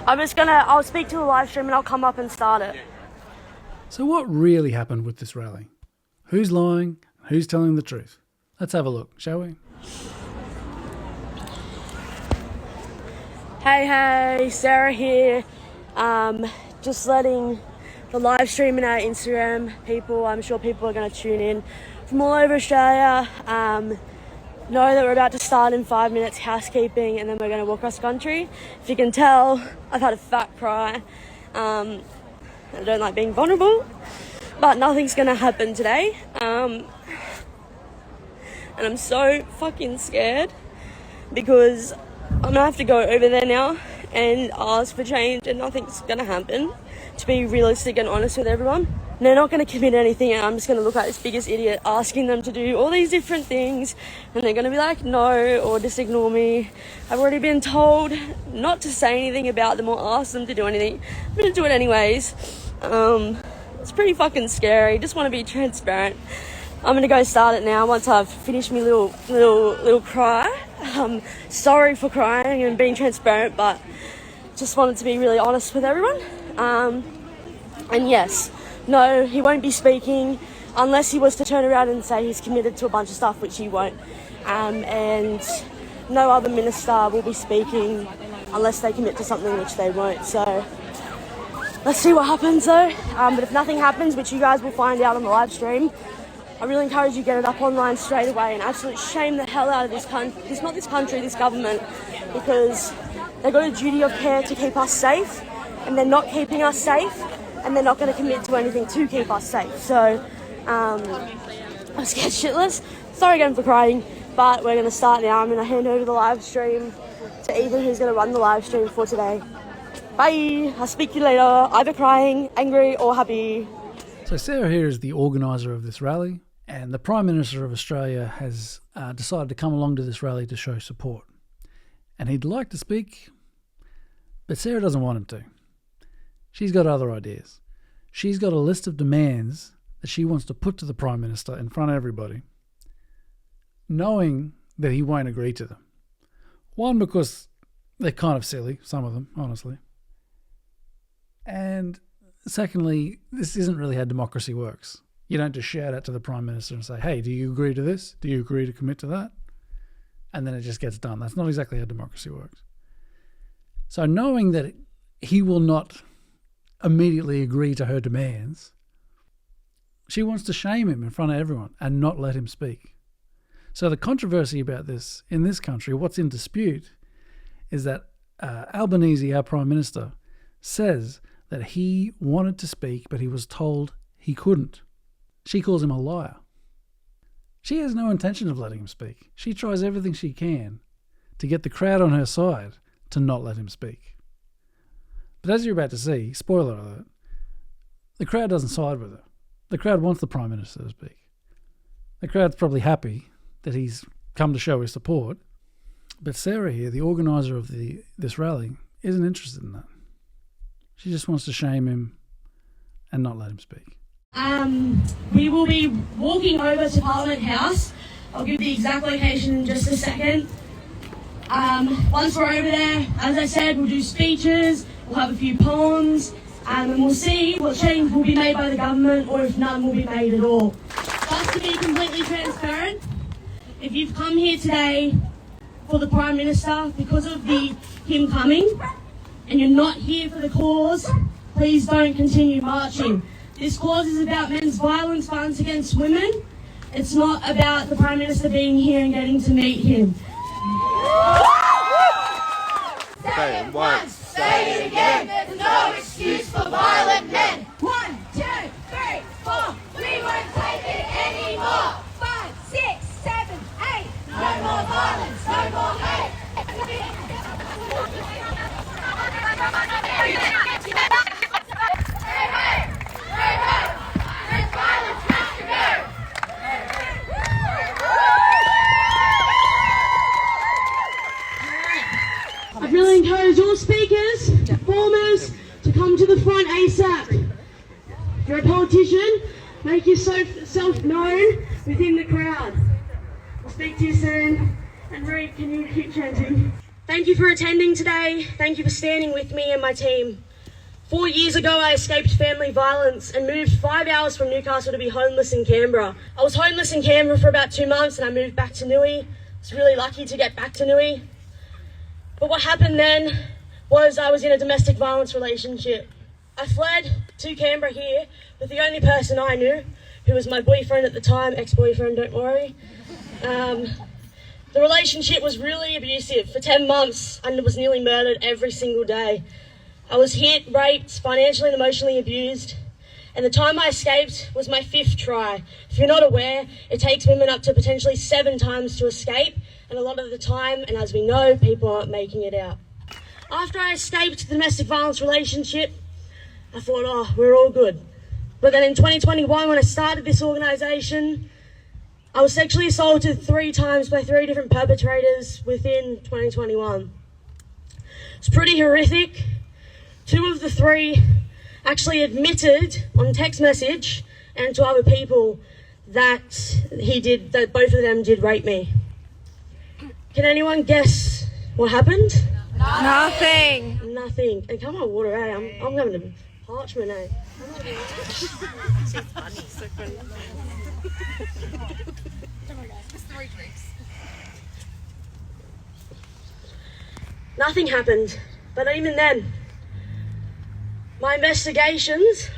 I'll speak to the live stream and I'll come up and start it. So what really happened with this rally? Who's lying? Who's telling the truth? Let's have a look, shall we? Hey, Sarah here. Just letting the live stream in our Instagram people, I'm sure people are going to tune in from all over Australia. Know that we're about to start in 5 minutes housekeeping and then we're going to walk across country. If you can tell, I've had a fat cry. I don't like being vulnerable, but nothing's going to happen today. And I'm so fucking scared because I'm going to have to go over there now and ask for change and nothing's going to happen, to be realistic and honest with everyone. They're not going to commit anything and I'm just going to look like this biggest idiot asking them to do all these different things and they're going to be like no or just ignore me. I've already been told not to say anything about them or ask them to do anything. I'm going to do it anyways. It's pretty fucking scary. Just want to be transparent. I'm going to go start it now once I've finished my little cry. Sorry for crying and being transparent, but just wanted to be really honest with everyone. And yes, no, he won't be speaking unless he was to turn around and say he's committed to a bunch of stuff, which he won't. And no other minister will be speaking unless they commit to something, which they won't. So let's see what happens though. But if nothing happens, which you guys will find out on the live stream, I really encourage you to get it up online straight away and absolutely shame the hell out of this government, because they've got a duty of care to keep us safe and they're not keeping us safe and they're not going to commit to anything to keep us safe. So I'm scared shitless. Sorry again for crying, but we're going to start now. I'm going to hand over the live stream to Ethan, who's going to run the live stream for today. Bye. I'll speak to you later, either crying, angry or happy. So Sarah here is the organiser of this rally, and the Prime Minister of Australia has decided to come along to this rally to show support. And he'd like to speak, but Sarah doesn't want him to. She's got other ideas. She's got a list of demands that she wants to put to the Prime Minister in front of everybody, knowing that he won't agree to them. One, because they're kind of silly, some of them, honestly. And secondly, this isn't really how democracy works. You don't just shout out to the Prime Minister and say, hey, do you agree to this? Do you agree to commit to that? And then it just gets done. That's not exactly how democracy works. So knowing that he will not immediately agree to her demands, she wants to shame him in front of everyone and not let him speak. So the controversy about this in this country, what's in dispute, is that Albanese, our Prime Minister, says that he wanted to speak, but he was told he couldn't. She calls him a liar. She has no intention of letting him speak. She tries everything she can to get the crowd on her side to not let him speak. But as you're about to see, spoiler alert, the crowd doesn't side with her. The crowd wants the Prime Minister to speak. The crowd's probably happy that he's come to show his support, but Sarah here, the organiser of this rally, isn't interested in that. She just wants to shame him and not let him speak. We will be walking over to Parliament House. I'll give the exact location in just a second. Once we're over there, as I said, we'll do speeches, we'll have a few poems, and we'll see what change will be made by the government or if none will be made at all. Just to be completely transparent, if you've come here today for the Prime Minister because of him coming, and you're not here for the cause, please don't continue marching. This cause is about men's violence against women. It's not about the Prime Minister being here and getting to meet him. Say it once, say it again. There's no excuse for violent men. 1, 2, 3, 4. We won't take it anymore. 5, 6, 7, 8. No more violence, no more hate. I really encourage all speakers, performers, to come to the front ASAP. If you're a politician, make yourself known within the crowd. I'll speak to you soon. And Reed, can you keep chanting? Thank you for attending today. Thank you for standing with me and my team. 4 years ago, I escaped family violence and moved 5 hours from Newcastle to be homeless in Canberra. I was homeless in Canberra for about 2 months and I moved back to Newey. I was really lucky to get back to Newey. But what happened then was I was in a domestic violence relationship. I fled to Canberra here with the only person I knew, who was my boyfriend at the time, ex-boyfriend, don't worry. The relationship was really abusive. For 10 months, I was nearly murdered every single day. I was hit, raped, financially and emotionally abused. And the time I escaped was my 5th try. If you're not aware, it takes women up to potentially 7 times to escape. And a lot of the time, and as we know, people aren't making it out. After I escaped the domestic violence relationship, I thought, oh, we're all good. But then in 2021, when I started this organisation, I was sexually assaulted 3 times by 3 different perpetrators within 2021. It's pretty horrific. 2 of the 3 actually admitted on text message and to other people that both of them did rape me. Can anyone guess what happened? Nothing. Nothing. And come on, water, eh? I'm having a parchment, eh? She's funny, so funny. Just 3 drinks. Nothing happened. But even then, my investigations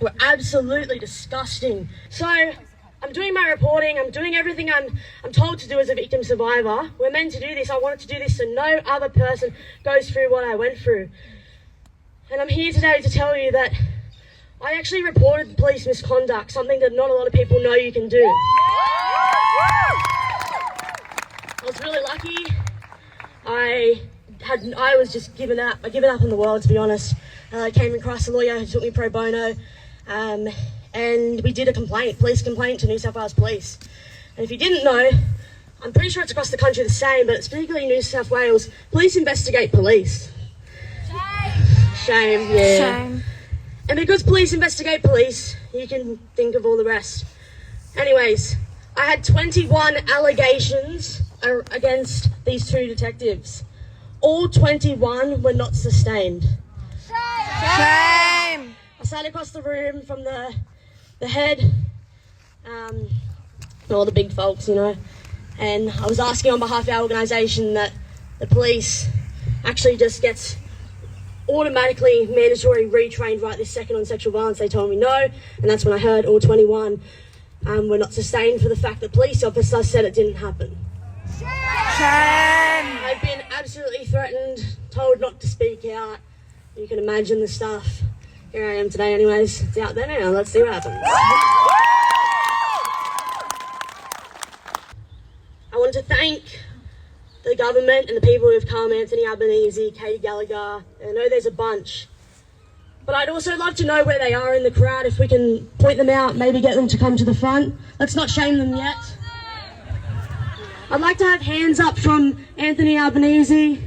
were absolutely disgusting. So I'm doing my reporting, I'm doing everything I'm told to do as a victim survivor. We're meant to do this. I wanted to do this so no other person goes through what I went through. And I'm here today to tell you that I actually reported police misconduct, something that not a lot of people know you can do. I was really lucky. I was just given up on the world, to be honest. I came across a lawyer who took me pro bono, and we did a police complaint to New South Wales Police. And if you didn't know, I'm pretty sure it's across the country the same, but it's particularly New South Wales, police investigate police. Shame, yeah. Shame. And because police investigate police, you can think of all the rest. Anyways, I had 21 allegations against these 2 detectives. All 21 were not sustained. Shame. I sat across the room from the head, all the big folks, you know, and I was asking on behalf of our organisation that the police actually just gets automatically mandatory retrained right this second on sexual violence. They told me no, and that's when I heard all 21 were not sustained for the fact that police officers said it didn't happen. Shame. I've been absolutely threatened, told not to speak out. You can imagine the stuff. Here I am today anyways. It's out there now. Let's see what happens. I want to thank the government and the people who have come, Anthony Albanese, Katie Gallagher. I know there's a bunch. But I'd also love to know where they are in the crowd, if we can point them out, maybe get them to come to the front. Let's not shame them yet. I'd like to have hands up from Anthony Albanese.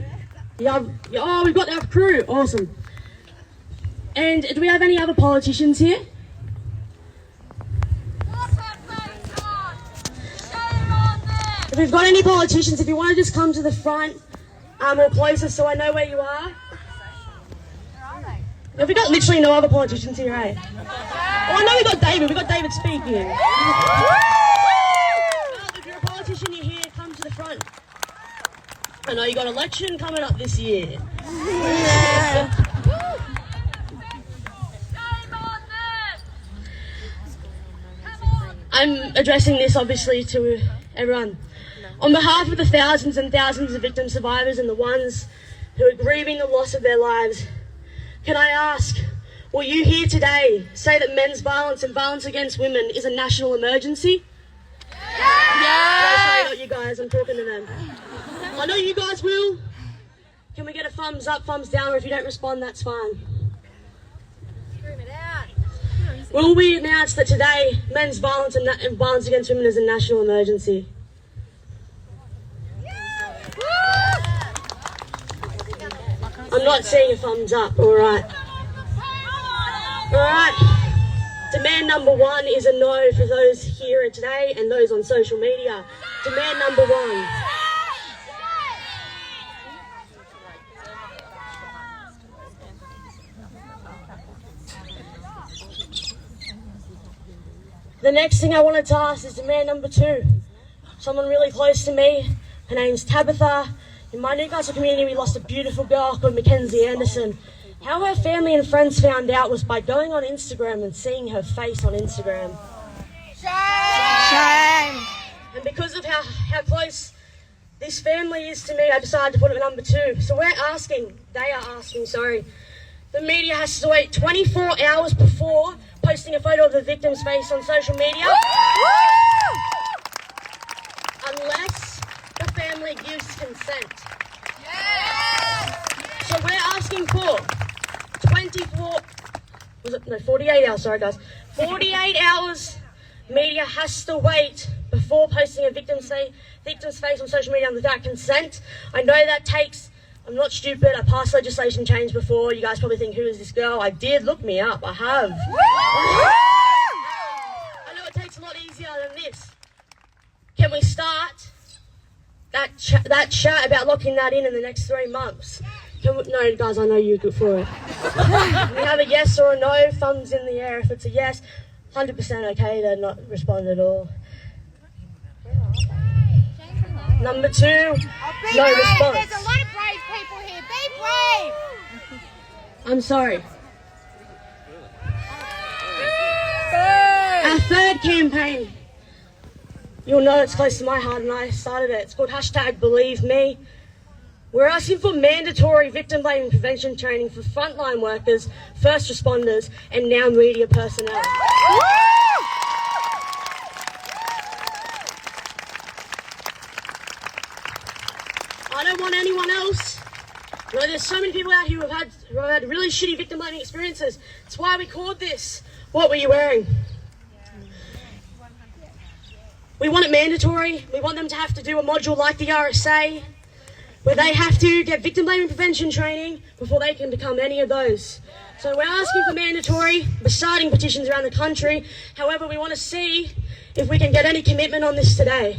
Oh, we've got our crew. Awesome. And do we have any other politicians here? If we've got any politicians, if you want to just come to the front or closer so I know where you are. Have we got literally no other politicians here, eh? Oh, I know we got David. We got David speaking. If you're a politician, you're here, come to the front. I know you got election coming up this year. Yeah. I'm addressing this obviously to everyone. On behalf of the thousands and thousands of victim survivors and the ones who are grieving the loss of their lives, can I ask, will you here today say that men's violence and violence against women is a national emergency? Yeah! Not you guys, I'm talking to them. I know you guys will. Can we get a thumbs up, thumbs down, or if you don't respond, that's fine. Scream it out. Will we announce that today men's violence and violence against women is a national emergency? I'm not seeing a thumbs up, alright. Alright. Demand number 1 is a no for those here today and those on social media. Demand number 1. The next thing I wanted to ask is demand number 2. Someone really close to me. Her name's Tabitha. In my Newcastle community, we lost a beautiful girl called Mackenzie Anderson. How her family and friends found out was by going on Instagram and seeing her face on Instagram. Shame! And because of how close this family is to me, I decided to put it at number 2. So they are asking, the media has to wait 24 hours before posting a photo of the victim's face on social media. Unless the family gives consent. So we're asking for 48 hours, sorry guys. 48 hours media has to wait before posting a victim's face on social media without consent. I know that takes, I'm not stupid, I passed legislation change before. You guys probably think, who is this girl? I did, look me up, I have. I know it takes a lot easier than this. Can we start that chat about locking that in the next 3 months? No, guys, I know you're good for it. We have a yes or a no, thumbs in the air. If it's a yes, 100% okay to not respond at all. Number 2, no response. There's a lot of brave people here. Be brave. I'm sorry. Our 3rd campaign. You'll know it's close to my heart and I started it. It's called #BelieveMe. We're asking for mandatory victim blaming prevention training for frontline workers, first responders, and now media personnel. I don't want anyone else. You know, there's so many people out here who have had really shitty victim blaming experiences. That's why we called this What Were You Wearing? We want it mandatory. We want them to have to do a module like the RSA, where they have to get victim blaming prevention training before they can become any of those. So we're asking for mandatory. We're starting petitions around the country. However, we want to see if we can get any commitment on this today.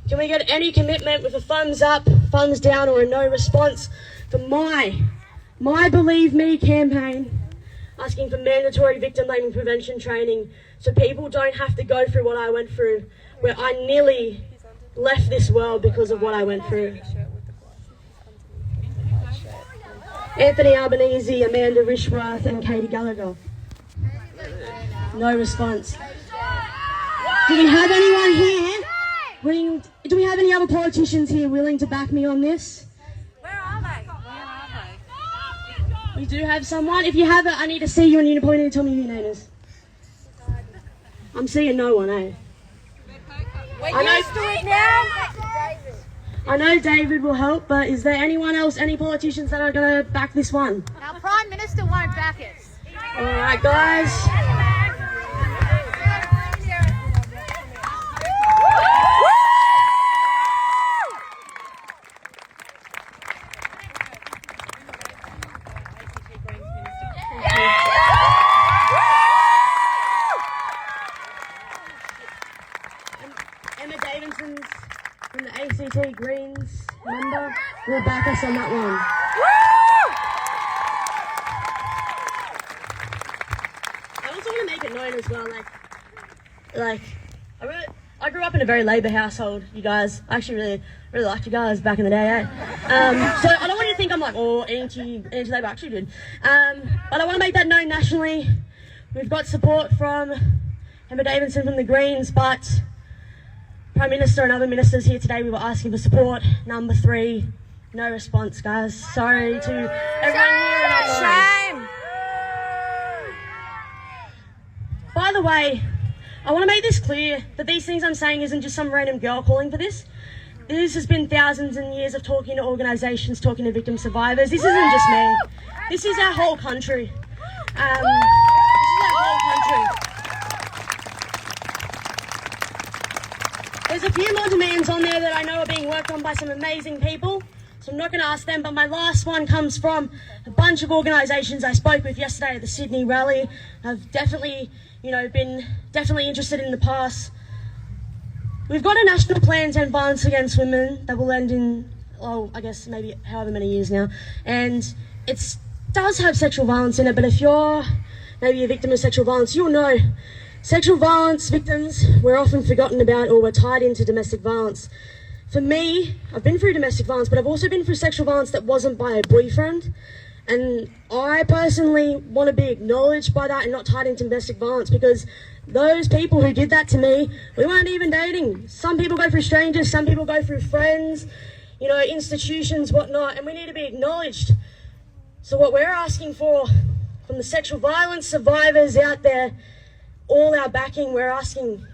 Can we get any commitment with a thumbs up, thumbs down, or a no response for my Believe Me campaign, asking for mandatory victim blaming prevention training so people don't have to go through what I went through, where I nearly left this world because of what I went through. Anthony Albanese, Amanda Rishworth, and Katie Gallagher. No response. Do we have anyone here? Do we have any other politicians here willing to back me on this? Where are they? We do have someone. If you have it, I need to see you and you need to point and tell me who your name is. I'm seeing no one, eh? I know David will help, but is there anyone else, any politicians that are going to back this one? Our Prime Minister won't back it. Alright guys. Emma Davidson's from the ACT Greens member will back us on that one. I also want to make it known as well, I grew up in a very Labour household, you guys. I actually really liked you guys back in the day, eh? So I don't want you to think I'm like, anti-Labour, I actually did. But I want to make that known nationally. We've got support from Emma Davidson from the Greens, but Prime Minister and other ministers here today, we were asking for support. Number 3, no response, guys. Sorry to everyone here and online. Shame! By the way, I want to make this clear that these things I'm saying isn't just some random girl calling for this. This has been thousands and years of talking to organisations, talking to victim survivors. This isn't just me. This is our whole country. This is our whole country. There's a few more demands on there that I know are being worked on by some amazing people, so I'm not going to ask them, but my last one comes from a bunch of organisations I spoke with yesterday at the Sydney rally. I've definitely, been interested in the past. We've got a national plan to end violence against women that will end in, I guess maybe however many years now, and it does have sexual violence in it, but if you're maybe a victim of sexual violence, you'll know Sexual violence victims, we're often forgotten about or we're tied into domestic violence. For me, I've been through domestic violence, but I've also been through sexual violence that wasn't by a boyfriend. And I personally want to be acknowledged by that and not tied into domestic violence, because those people who did that to me, we weren't even dating. Some people go through strangers, some people go through friends, you know, institutions, whatnot, and we need to be acknowledged. So what we're asking for from the sexual violence survivors out there, all our backing, we're asking,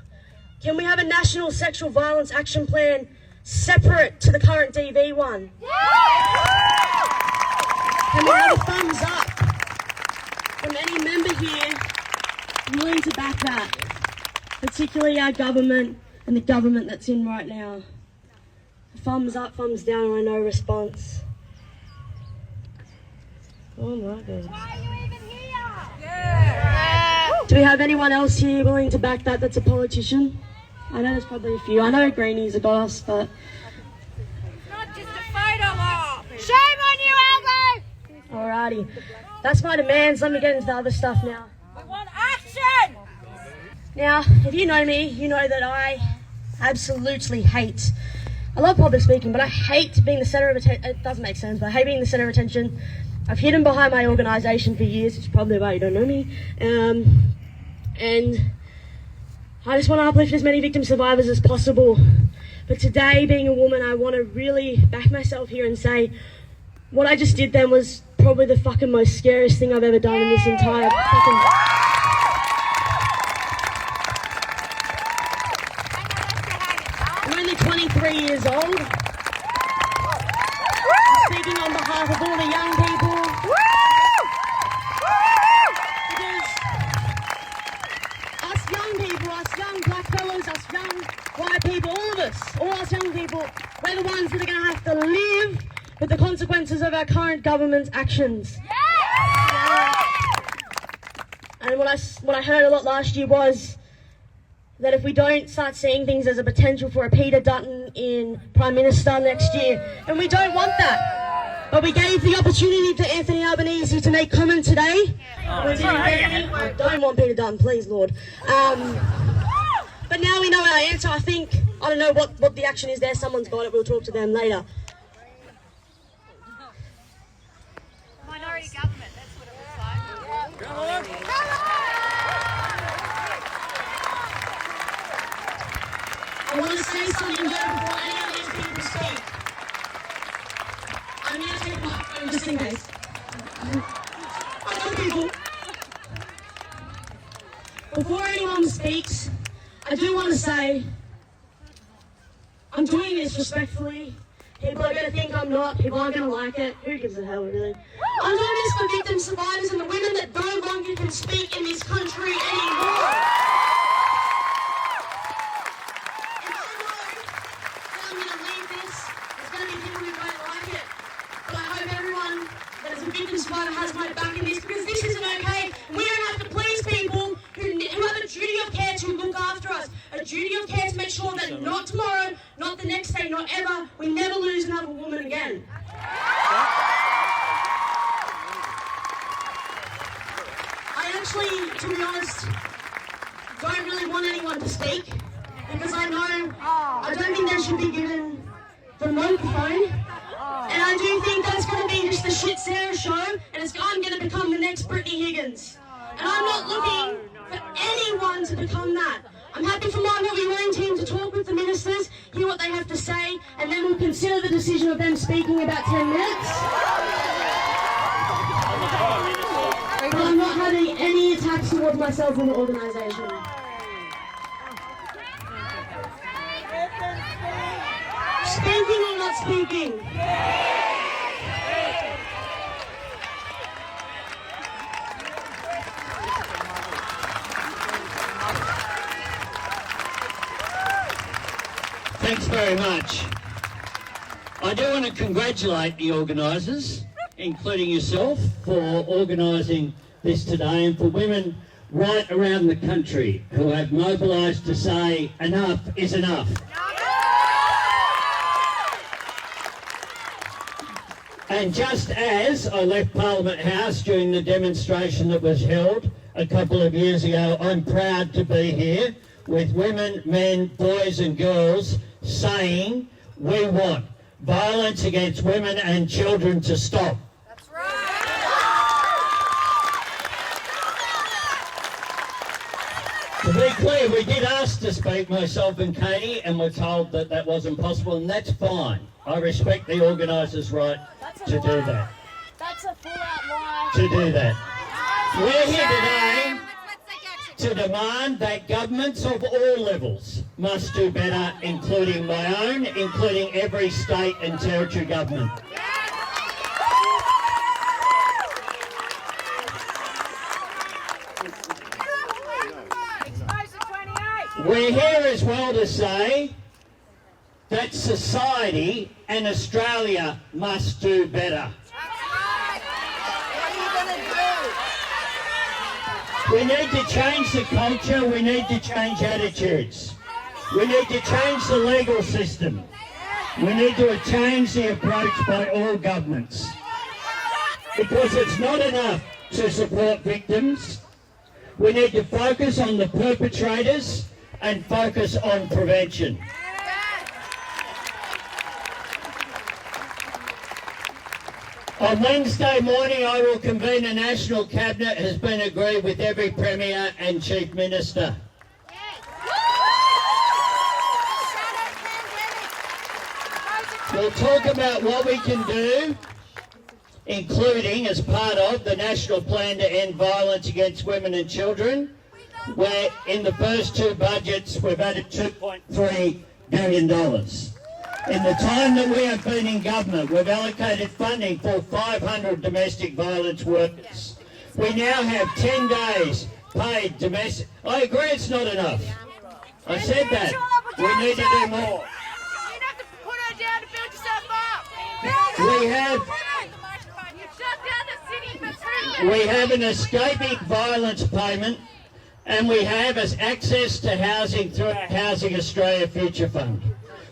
can we have a national sexual violence action plan separate to the current DV one? Can we have a thumbs up from any member here willing to back that? Particularly our government and the government that's in right now. Thumbs up, thumbs down, or no response. Oh my God. Why are you even here? Do we have anyone else here willing to back that that's a politician? I know there's probably a few. I know Greenies have got us, but... Not just a photo op. Shame on you, Albo! Alrighty. That's my demands. Let me get into the other stuff now. We want action! Now, if you know me, you know that I absolutely hate... I love public speaking, but I hate being the centre of attention. It doesn't make sense, but I hate being the centre of attention. I've hidden behind my organisation for years, which is probably why you don't know me. And I just want to uplift as many victim survivors as possible. But today, being a woman, I want to really back myself here and say what I just did then was probably the fucking most scariest thing I've ever done in this entire fucking... I'm only 23 years old. I'm speaking on behalf of all the young people. Because us young people, us young black fellas, us young white people, all of us, all us young people, we're the ones that are going to have to live with the consequences of our current government's actions. And what I heard a lot last year was that if we don't start seeing things as a potential for a Peter Dutton in Prime Minister next year, and we don't want that. But we gave the opportunity to Anthony Albanese to make comment today. I don't want Peter Dutton, please, Lord. But now we know our answer. I don't know what the action is there. Someone's got it. We'll talk to them later. Minority government, that's what it looks like. I want to say something though before any of these people speak. I'm going to take my phone just in case. I know people. Before anyone speaks, I do want to say I'm doing this respectfully. People are going to think I'm not. People aren't going to like it. Who gives a hell, really? I'm doing this for victim survivors and the women that no longer can speak in this country anymore. Victim survivor has my back in this, because this isn't okay. We don't have to please people who have a duty of care to look after us, a duty of care to make sure that not tomorrow, not the next day, not ever, we never lose another woman again. I actually, to be honest, don't really want anyone to speak, because I don't think they should be given the microphone. And I do think that's going to be just a shit Sarah show, and I'm going to become the next Brittany Higgins. And I'm not looking for anyone to become that. I'm happy for my What We Learn team to talk with the ministers, hear what they have to say, and then we'll consider the decision of them speaking in about 10 minutes. But I'm not having any attacks towards myself in the organisation. Speaking or not speaking? Thanks very much. I do want to congratulate the organisers, including yourself, for organising this today, and for women right around the country who have mobilised to say enough is enough. And just as I left Parliament House during the demonstration that was held a couple of years ago, I'm proud to be here with women, men, boys and girls saying we want violence against women and children to stop. That's right. To be clear, we did ask to speak, myself and Katie, and we're told that that wasn't possible, and that's fine. I respect the organisers' right to do that. That's a full-out lie. To do that. We're here today to demand that governments of all levels must do better, including my own, including every state and territory government. We're here as well to say that society and Australia must do better. We need to change the culture, we need to change attitudes. We need to change the legal system. We need to change the approach by all governments. Because it's not enough to support victims. We need to focus on the perpetrators and focus on prevention. On Wednesday morning, I will convene a national cabinet. Has been agreed with every Premier and Chief Minister. We'll talk about what we can do, including as part of the National Plan to End Violence Against Women and Children, where in the first two budgets we've added $2.3 billion. In the time that we have been in government, we've allocated funding for 500 domestic violence workers. We now have 10 days paid domestic... I agree it's not enough. I said that. We need to do more. You have to put her down to build yourself up. We have an escaping violence payment, and we have access to housing through our Housing Australia Future Fund.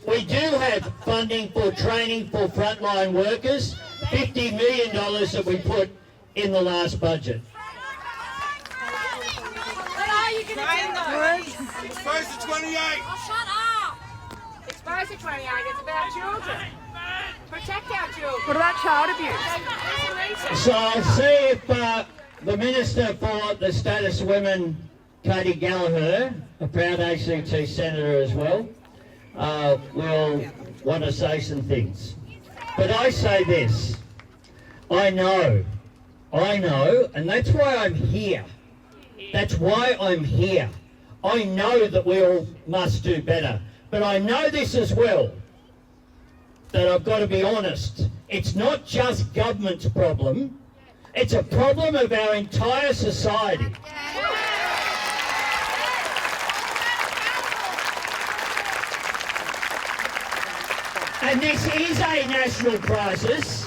We do have funding for training for frontline workers, $50 million that we put in the last budget. What are you going to do? Expose the 28! Oh, shut up! Expose the 28, it's about children. Protect our children. What about child abuse? So I'll see if the Minister for the Status of Women, Katie Gallagher, a proud ACT Senator as well, will want to say some things. But I say this, I know, and that's why I'm here. That's why I'm here. I know that we all must do better. But I know this as well, that I've got to be honest. It's not just government's problem, it's a problem of our entire society. And this is a national crisis.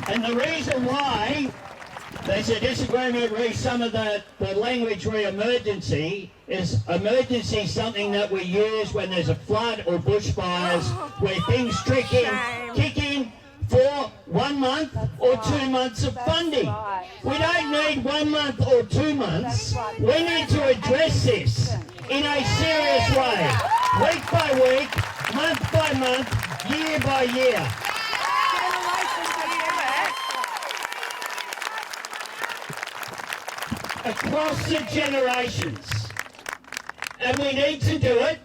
And the reason why there's a disagreement with some of the language re-emergency is emergency something that we use when there's a flood or bushfires where things kick in for 1 month or 2 months of funding. We don't need 1 month or 2 months. We need to address this in a serious way, week by week, month by month, year by year. Across the generations. And we need to do it.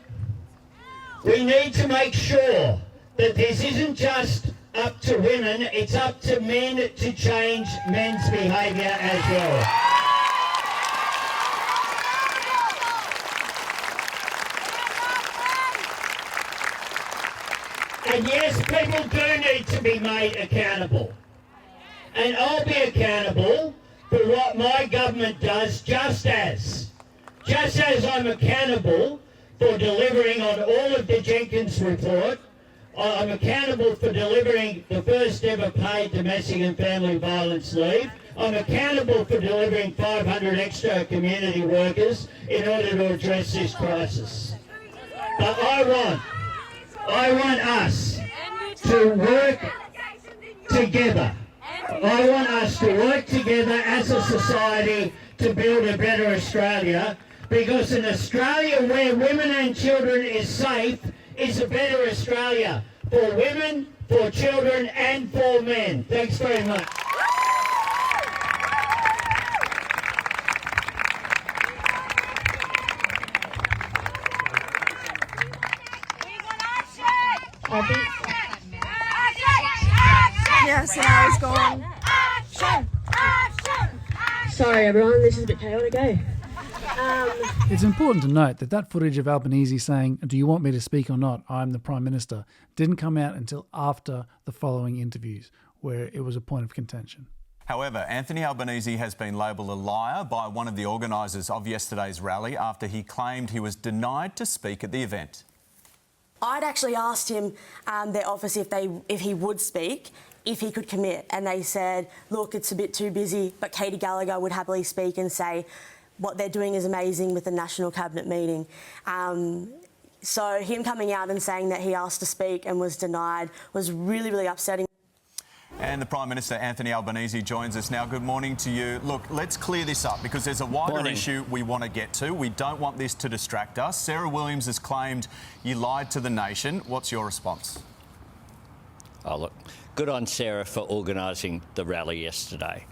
We need to make sure that this isn't just up to women, it's up to men to change men's behaviour as well. And yes, people do need to be made accountable. And I'll be accountable for what my government does, just as I'm accountable for delivering on all of the Jenkins report. I'm accountable for delivering the first ever paid domestic and family violence leave. I'm accountable for delivering 500 extra community workers in order to address this crisis. But I want us to work together. I I want us to work together as a society to build a better Australia, because an Australia where women and children is safe is a better Australia for women, for children and for men. Thanks very much. Yes, and I was gone. Sorry everyone, this is a bit chaotic, eh? It's important to note that that footage of Albanese saying, "Do you want me to speak or not? I'm the Prime Minister," didn't come out until after the following interviews, where it was a point of contention. However, Anthony Albanese has been labelled a liar by one of the organisers of yesterday's rally after he claimed he was denied to speak at the event. I'd actually asked him, their office, if he would speak, if he could commit, and they said, look, it's a bit too busy, but Katie Gallagher would happily speak and say what they're doing is amazing with the National Cabinet meeting. So him coming out and saying that he asked to speak and was denied was really, really upsetting. And the Prime Minister, Anthony Albanese, joins us now. Good morning to you. Look, let's clear this up because there's a wider issue we want to get to. We don't want this to distract us. Sarah Williams has claimed you lied to the nation. What's your response? Oh, look, good on Sarah for organising the rally yesterday.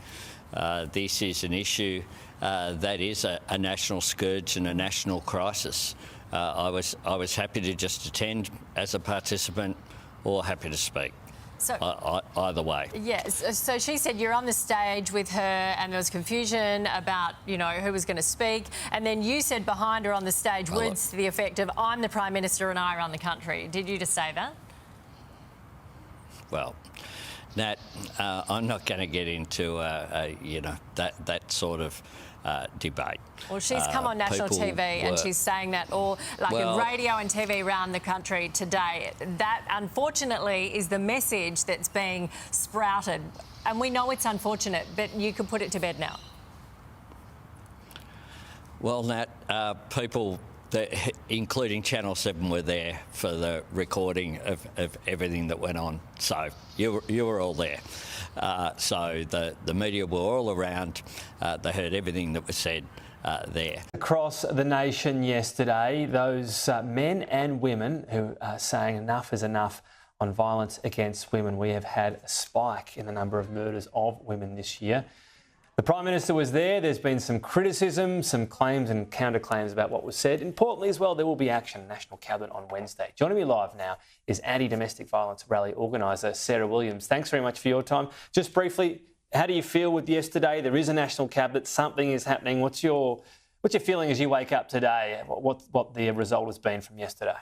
This is an issue that is a national scourge and a national crisis. I was happy to just attend as a participant or happy to speak. So, either way. Yes. So she said you're on the stage with her and there was confusion about, you know, who was going to speak. And then you said behind her on the stage words to the effect of, I'm the Prime Minister and I run the country. Did you just say that? Well, Nat, I'm not going to get into, you know, that sort of debate. Well, she's come on national TV and she's saying that all, like in radio and TV around the country today. That, unfortunately, is the message that's being sprouted. And we know it's unfortunate, but you could put it to bed now. Well, Nat, people, including Channel 7, were there for the recording of everything that went on. So you were all there. So the media were all around. They heard everything that was said there. Across the nation yesterday, those men and women who are saying enough is enough on violence against women. We have had a spike in the number of murders of women this year. The Prime Minister was there. There's been some criticism, some claims and counterclaims about what was said. Importantly as well, there will be action, National Cabinet on Wednesday. Joining me live now is anti-domestic violence rally organiser Sarah Williams. Thanks very much for your time. Just briefly, how do you feel with yesterday? There is a National Cabinet, something is happening. What's your feeling as you wake up today? What the result has been from yesterday?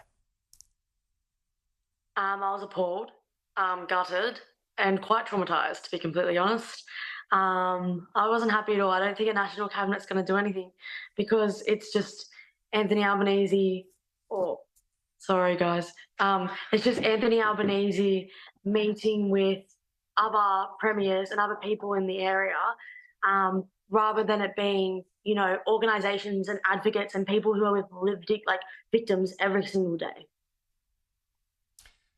I was appalled, gutted and quite traumatised, to be completely honest. I wasn't happy at all. I don't think a National Cabinet's going to do anything because it's just Anthony Albanese, sorry guys, it's just Anthony Albanese meeting with other premiers and other people in the area, rather than it being, you know, organisations and advocates and people who are with victims every single day.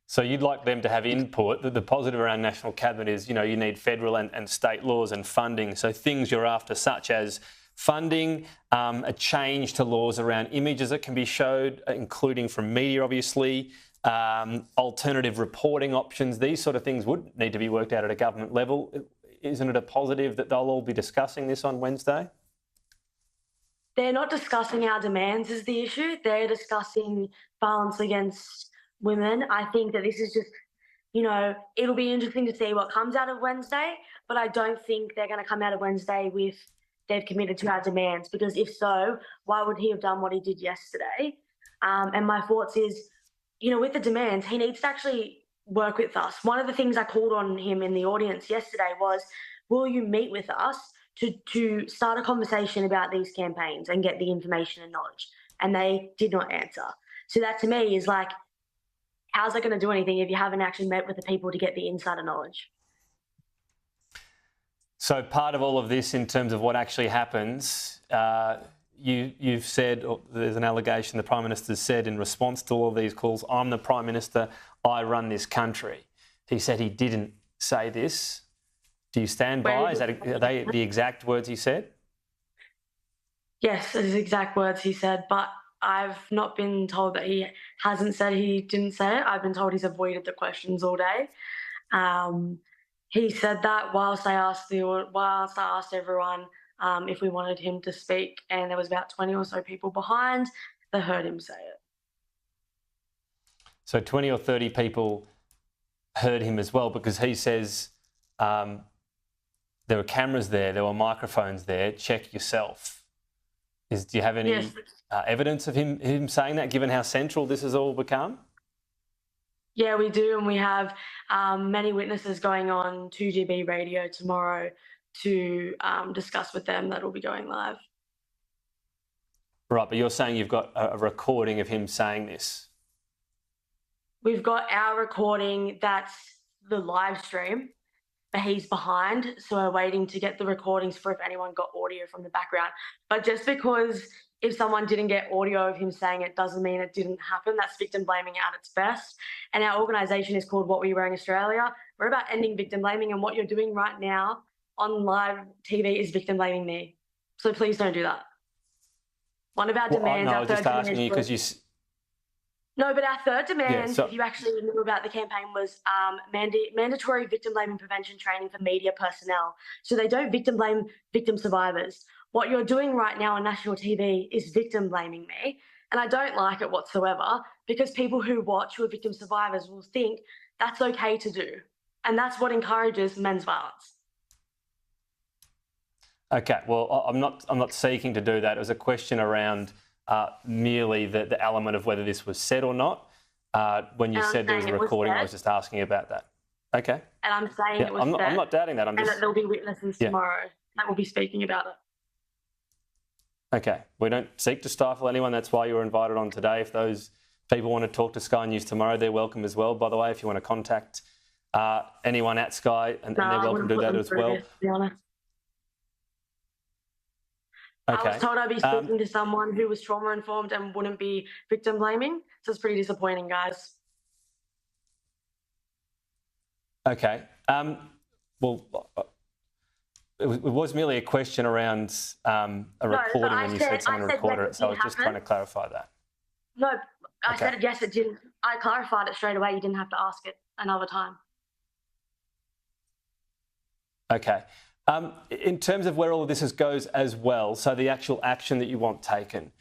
So you'd like them to have input. The positive around National Cabinet is, you know, you need federal and state laws and funding. So things you're after, such as funding, a change to laws around images that can be showed, including from media, obviously, alternative reporting options. These sort of things would need to be worked out at a government level. Isn't it a positive that they'll all be discussing this on Wednesday? They're not discussing our demands is the issue. They're discussing violence against women. I think that this is just, you know, it'll be interesting to see what comes out of Wednesday, but I don't think they're going to come out of Wednesday with they've committed to our demands, because if so, why would he have done what he did yesterday? And my thoughts is, you know, with the demands, he needs to actually work with us. One of the things I called on him in the audience yesterday was, will you meet with us to start a conversation about these campaigns and get the information and knowledge? And they did not answer. So that to me is like, how's that going to do anything if you haven't actually met with the people to get the insider knowledge? So part of all of this in terms of what actually happens, you've said, or there's an allegation the Prime Minister said in response to all of these calls, I'm the Prime Minister, I run this country. He said he didn't say this. Do you stand by? Are they the exact words he said? Yes, his exact words he said, but I've not been told that he hasn't said he didn't say it. I've been told he's avoided the questions all day. He said that whilst I asked everyone if we wanted him to speak, and there was about 20 or so people behind that heard him say it. So 20 or 30 people heard him as well, because he says there were cameras there, there were microphones there, check yourself. Do you have any evidence of him saying that, given how central this has all become? Yeah, we do, and we have many witnesses going on 2GB radio tomorrow to discuss with them. That will be going live. Right, but you're saying you've got a recording of him saying this? We've got our recording, that's the live stream, but he's behind, so we're waiting to get the recordings for if anyone got audio from the background. But just because if someone didn't get audio of him saying it doesn't mean it didn't happen. That's victim blaming at its best. And our organisation is called What Were You Wearing Australia. We're about ending victim blaming, and what you're doing right now on live TV is victim blaming me. So please don't do that. One of our demands... No, I was just asking you because you... No, but our third demand, if you actually knew about the campaign, was mandatory victim blaming prevention training for media personnel, so they don't victim blame victim survivors. What you're doing right now on national TV is victim blaming me, and I don't like it whatsoever, because people who watch who are victim survivors will think that's okay to do, and that's what encourages men's violence. Okay, well, I'm not seeking to do that. It was a question around merely the element of whether this was said or not. When you said there was a recording, I was just asking about that. Okay. And I'm saying it was said. I'm not doubting that. And that there'll be witnesses tomorrow that will be speaking about it. Okay. We don't seek to stifle anyone. That's why you were invited on today. If those people want to talk to Sky News tomorrow, they're welcome as well. By the way, if you want to contact anyone at Sky, and they're welcome to do that as well. To be honest. Okay. I was told I'd be speaking to someone who was trauma-informed and wouldn't be victim-blaming, so it's pretty disappointing, guys. Okay. Well, it was merely a question around a recording when you said someone recorded it, so I was just trying to clarify that. No, I said yes, it didn't. I clarified it straight away. You didn't have to ask it another time. Okay. In terms of where all of this goes as well, so the actual action that you want taken,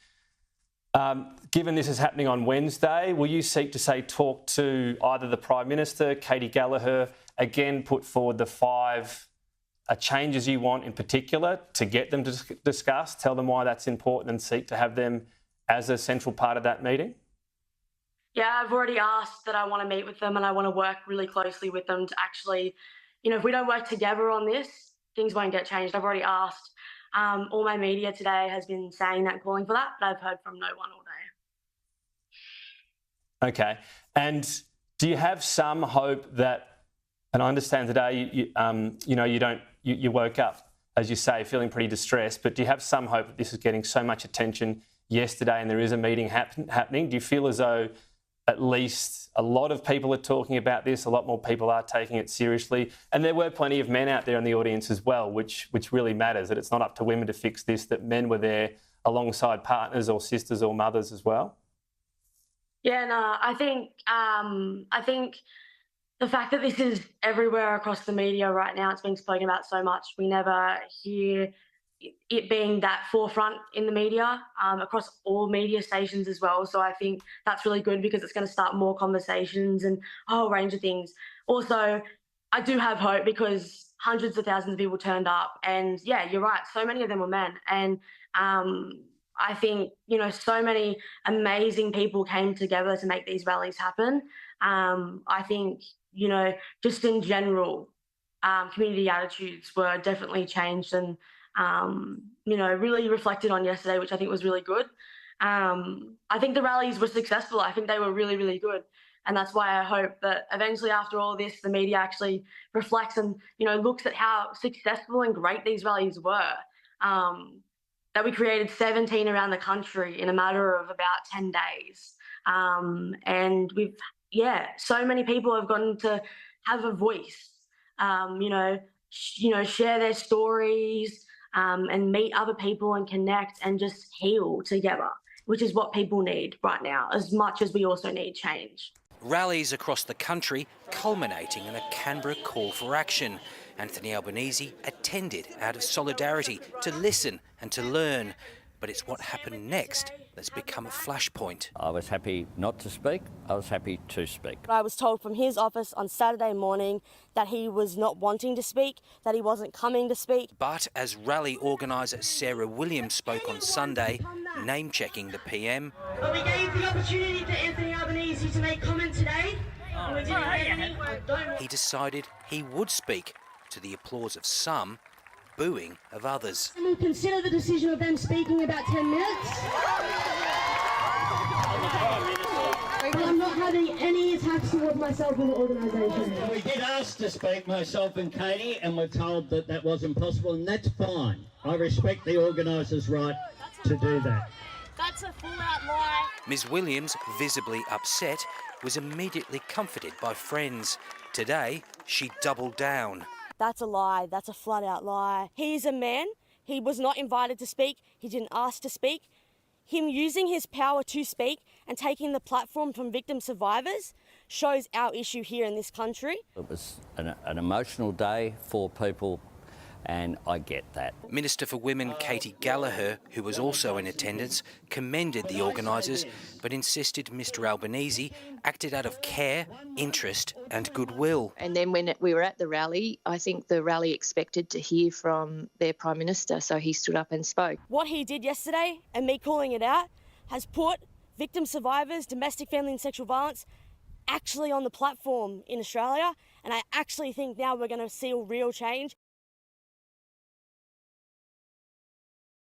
given this is happening on Wednesday, will you seek to, talk to either the Prime Minister, Katie Gallagher, again put forward the 5 changes you want in particular to get them to discuss, tell them why that's important and seek to have them as a central part of that meeting? Yeah, I've already asked that I want to meet with them and I want to work really closely with them to actually, if we don't work together on this, things won't get changed. I've already asked. All my media today has been saying that, calling for that, but I've heard from no one all day. Okay. And do you have some hope that, and I understand today, you woke up, as you say, feeling pretty distressed, but do you have some hope that this is getting so much attention yesterday and there is a meeting happening? Do you feel as though at least a lot of people are talking about this, a lot more people are taking it seriously, and there were plenty of men out there in the audience as well, which really matters, that it's not up to women to fix this, that men were there alongside partners or sisters or mothers as well? Yeah, no, I think the fact that this is everywhere across the media right now, it's being spoken about so much, we never hear it being that forefront in the media, across all media stations as well. So I think that's really good because it's going to start more conversations and a whole range of things. Also, I do have hope because hundreds of thousands of people turned up, and yeah, you're right, so many of them were men. And I think, so many amazing people came together to make these rallies happen. I think, just in general, community attitudes were definitely changed and really reflected on yesterday, which I think was really good. I think the rallies were successful. I think they were really, really good. And that's why I hope that eventually after all this, the media actually reflects and, looks at how successful and great these rallies were. That we created 17 around the country in a matter of about 10 days. And so many people have gotten to have a voice. share their stories and meet other people and connect and just heal together, which is what people need right now, as much as we also need change. Rallies across the country culminating in a Canberra call for action. Anthony Albanese attended out of solidarity to listen and to learn. But it's what happened next that's become a flashpoint. I was happy not to speak. I was happy to speak. I was told from his office on Saturday morning that he was not wanting to speak, that he wasn't coming to speak. But as rally organiser Sarah Williams spoke on Sunday, name-checking the PM... We gave the opportunity for Anthony Albanese to make comment today. He decided he would speak, to the applause of some, booing of others. And we'll consider the decision of them speaking about 10 minutes. But I'm not having any attacks towards myself or the organisation. We did ask to speak, myself and Katie, and we're told that that wasn't possible, and that's fine. I respect the organisers' right to do that. That's a full-out lie. Ms Williams, visibly upset, was immediately comforted by friends. Today, she doubled down. That's a lie. That's a flat-out lie. He's a man. He was not invited to speak. He didn't ask to speak. Him using his power to speak and taking the platform from victim survivors shows our issue here in this country. It was an emotional day for people, and I get that. Minister for Women Katie Gallagher, who was also in attendance, commended the organisers but insisted Mr Albanese acted out of care, interest and goodwill. And then when we were at the rally, I think the rally expected to hear from their Prime Minister, so he stood up and spoke. What he did yesterday, and me calling it out, has put victim survivors, domestic, family and sexual violence actually on the platform in Australia, and I actually think now we're going to see a real change.